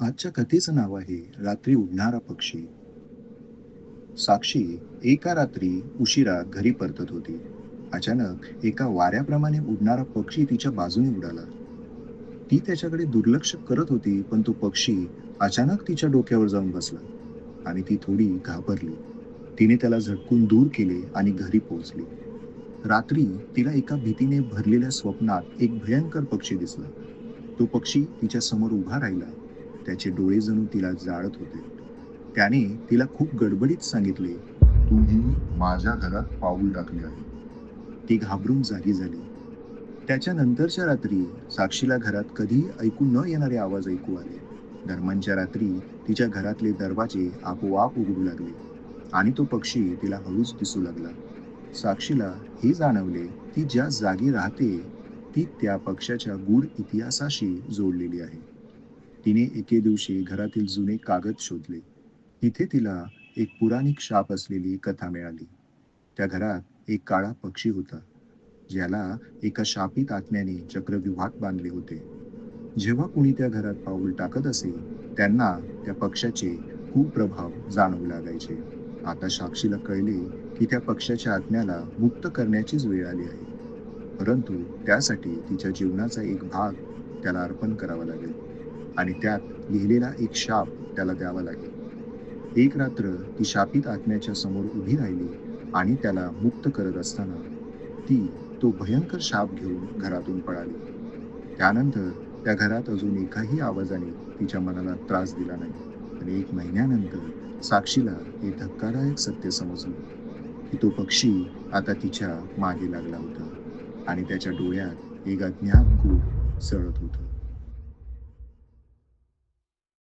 आजच्या कथेचं नाव आहे रात्री उडणारा पक्षी. साक्षी एका रात्री उशिरा घरी परतत होती. अचानक एका वाऱ्याप्रमाणे उडणारा पक्षी तिच्या बाजूने उडाला. ती त्याच्याकडे दुर्लक्ष करत होती, पण तो पक्षी अचानक तिच्या डोक्यावर जाऊन बसला आणि ती थोडी घाबरली. तिने त्याला झटकून दूर केले आणि घरी पोहोचली. रात्री तिला एका भीतीने भरलेल्या स्वप्नात एक भयंकर पक्षी दिसला. तो पक्षी तिच्या समोर उभा राहिला. त्याचे डोळे जणू तिला जाळत होते. त्याने तिला खूप गडबडीत सांगितले, "तुम्ही माझ्या घरात पाऊल टाकले आहे." ती घाबरून जागी झाली. त्याच्यानंतरच्या रात्री साक्षीला घरात कधीही ऐकू न येणारे आवाज ऐकू आले. दरम्यानच्या रात्री तिच्या घरातले दरवाजे आपोआप उघडू लागले आणि तो पक्षी तिला हळूच दिसू लागला. साक्षीला हे जाणवले की ज्या जागी राहते ती त्या पक्षाच्या गूढ इतिहासाशी जोडलेली आहे. तिने एके दिवशी घरातील जुने कागद शोधले. तिथे तिला एक पुराणिक शाप असलेली कथा मिळाली. त्या घरात एक काळा पक्षी होता, ज्याला एका शापित आत्म्याने चक्रव्यूहात बांधले होते. जेव्हा कुणी त्या घरात पाऊल टाकत असे, त्यांना त्या पक्षाचे कुप्रभाव जाणवू लागायचे. आता साक्षीला कळले की त्या पक्षाच्या आत्म्याला मुक्त करण्याचीच वेळ आली आहे. परंतु त्यासाठी तिच्या जीवनाचा एक भाग त्याला अर्पण करावा लागेल आणि त्यात लिहिलेला एक शाप त्याला द्यावा लागेल. एक रात्र ती शापित आत्म्याच्या समोर उभी राहिली आणि त्याला मुक्त करत असताना ती तो भयंकर शाप घेऊन घरातून पळाली. त्यानंतर त्या घरात अजून एकाही आवाजाने तिच्या मनाला त्रास दिला नाही. पण 1 महिन्यानंतर साक्षीला हे धक्कादायक सत्य समजलं की तो पक्षी आता तिच्या मागे लागला होता आणि त्याच्या डोळ्यात एक अज्ञात खूप सळत होतं.